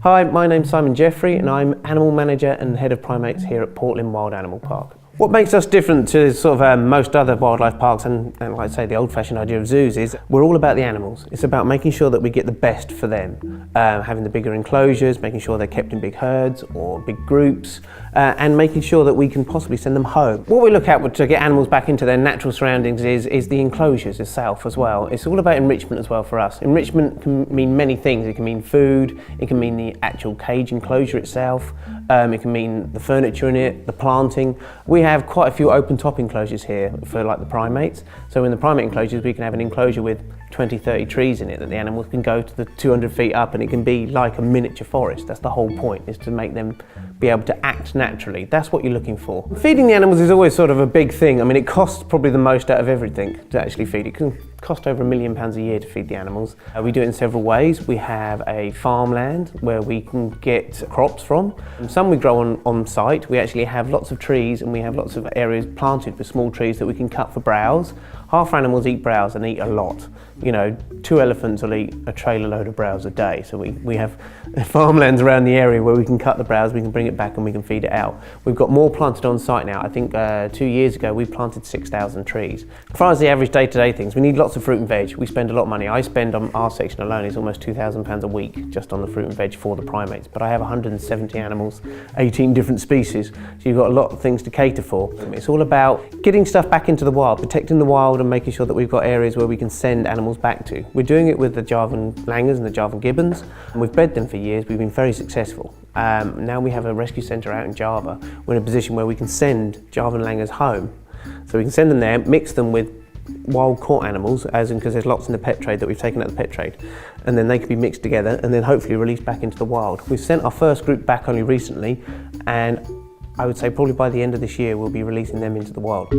Hi, my name's Simon Jeffrey and I'm Animal Manager and Head of Primates here at Portland Wild Animal Park. What makes us different to sort of most other wildlife parks and like I say the old-fashioned idea of zoos is we're all about the animals. It's about making sure that we get the best for them. Having the bigger enclosures, making sure they're kept in big herds or big groups, and making sure that we can possibly send them home. What we look at to get animals back into their natural surroundings is the enclosures itself as well. It's all about enrichment as well for us. Enrichment can mean many things. It can mean food, it can mean the actual cage enclosure itself, it can mean the furniture in it, the planting. We have quite a few open top enclosures here for like the primates. So in the primate enclosures we can have an enclosure with 20-30 trees in it that the animals can go to the 200 feet up and it can be like a miniature forest. That's the whole point, is to make them be able to act naturally. That's what you're looking for. Feeding the animals is always sort of a big thing. I mean, it costs probably the most out of everything to actually feed. It can cost over £1 million a year to feed the animals. We do it in several ways. We have a farmland where we can get crops from. Some we grow on site. We actually have lots of trees and we have lots of areas planted with small trees that we can cut for browse. Half our animals eat browse and eat a lot. You know, 2 elephants will eat a trailer load of browse a day. So we have farmlands around the area where we can cut the browse, we can bring it back and we can feed it out. We've got more planted on site now. I think 2 years ago we planted 6,000 trees. As far as the average day-to-day things, we need lots of fruit and veg. We spend a lot of money. I spend on our section alone is almost £2,000 a week just on the fruit and veg for the primates. But I have 170 animals, 18 different species. So you've got a lot of things to cater for. It's all about getting stuff back into the wild, protecting the wild and making sure that we've got areas where we can send animals back to. We're doing it with the Javan langurs and the Javan gibbons. And we've bred them for years. We've been very successful. Now we have a rescue centre out in Java. We're in a position where we can send Javan langurs home. So we can send them there, mix them with wild caught animals, as in because there's lots in the pet trade that we've taken out of the pet trade, and then they can be mixed together and then hopefully released back into the wild. We've sent our first group back only recently, and I would say probably by the end of this year we'll be releasing them into the wild.